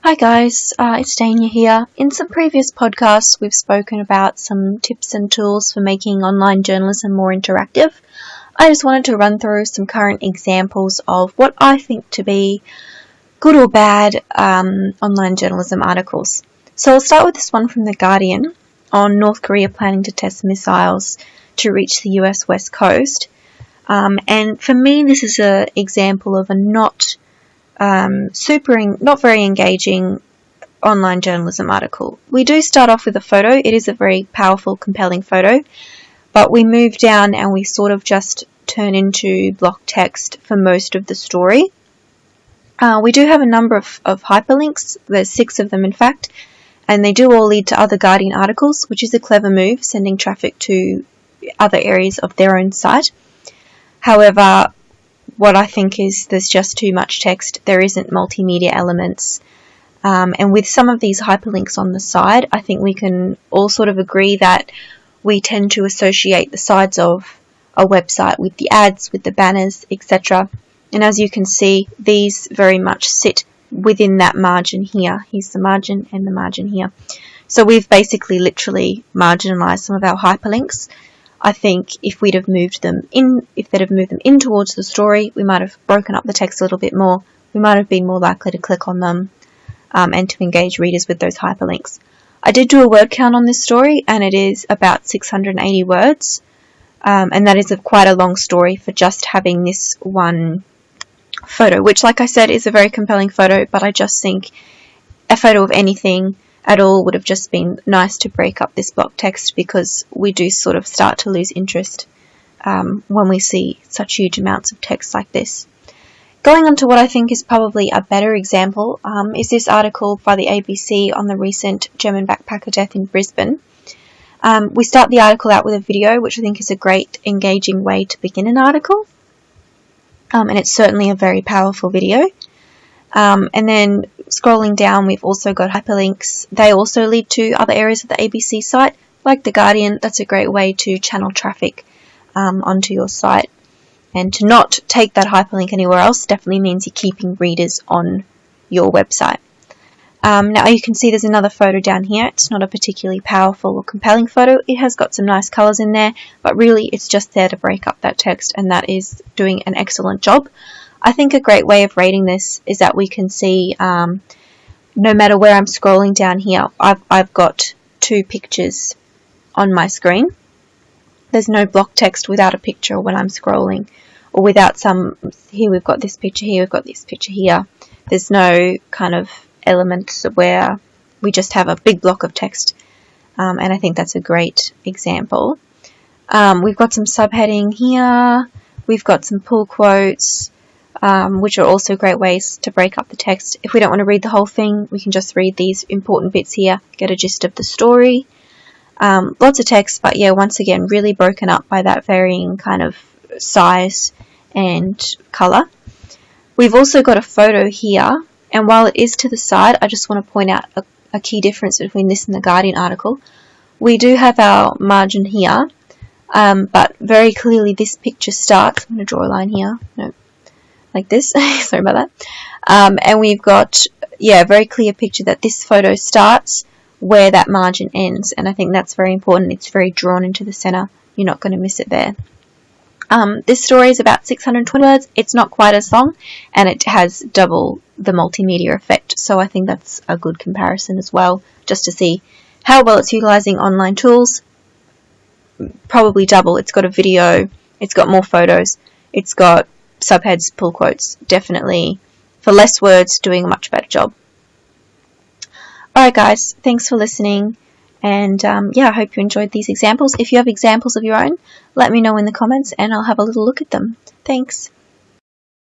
Hi guys, it's Dania here. In some previous podcasts we've spoken about some tips and tools for making online journalism more interactive. I just wanted to run through some current examples of what I think to be good or bad online journalism articles. So I'll start with this one from The Guardian on North Korea planning to test missiles to reach the US West Coast. And for me this is an example of a not very engaging online journalism article. We do start off with a photo. It is a very powerful, compelling photo, but we move down and we sort of just turn into block text for most of the story. We do have a number of hyperlinks. There's 6 of them in fact, and they do all lead to other Guardian articles, which is a clever move, sending traffic to other areas of their own site. However, what I think is there's just too much text. There isn't multimedia elements. And with some of these hyperlinks on the side, I think we can all sort of agree that we tend to associate the sides of a website with the ads, with the banners, etc. And as you can see, these very much sit within that margin here. Here's the margin and the margin here. So we've basically literally marginalized some of our hyperlinks. I think if they'd have moved them in towards the story, we might have broken up the text a little bit more. We might have been more likely to click on them and to engage readers with those hyperlinks. I did do a word count on this story, and it is about 680 words, and that is quite a long story for just having this one photo, which, like I said, is a very compelling photo, but I just think a photo of anything at all would have just been nice to break up this block text, because we do sort of start to lose interest when we see such huge amounts of text like this. Going on to what I think is probably a better example is this article by the ABC on the recent German backpacker death in Brisbane. We start the article out with a video, which I think is a great engaging way to begin an article, and it's certainly a very powerful video. And then scrolling down, we've also got hyperlinks. They also lead to other areas of the ABC site, like The Guardian. That's a great way to channel traffic onto your site. And to not take that hyperlink anywhere else definitely means you're keeping readers on your website. Now you can see there's another photo down here. It's not a particularly powerful or compelling photo. It has got some nice colours in there, but really it's just there to break up that text, and that is doing an excellent job. I think a great way of rating this is that we can see no matter where I'm scrolling down here, I've got 2 pictures on my screen. There's no block text without a picture when I'm scrolling, or without here we've got this picture here, we've got this picture here. There's no kind of elements where we just have a big block of text, and I think that's a great example. We've got some subheading here, we've got some pull quotes, which are also great ways to break up the text. If we don't want to read the whole thing, we can just read these important bits here, get a gist of the story. Lots of text, but yeah, once again, really broken up by that varying kind of size and colour. We've also got a photo here, and while it is to the side, I just want to point out a key difference between this and the Guardian article. We do have our margin here, but very clearly this picture starts. I'm going to draw a line here. No. Like this, sorry about that. And we've got, a very clear picture that this photo starts where that margin ends, and I think that's very important. It's very drawn into the center. You're not going to miss it there. This story is about 620 words. It's not quite as long, and it has double the multimedia effect, so I think that's a good comparison as well, just to see how well it's utilizing online tools. Probably double. It's got a video, it's got more photos, it's got subheads, pull quotes, definitely for less words doing a much better job. Alright guys, thanks for listening, and I hope you enjoyed these examples. If you have examples of your own, let me know in the comments and I'll have a little look at them. Thanks.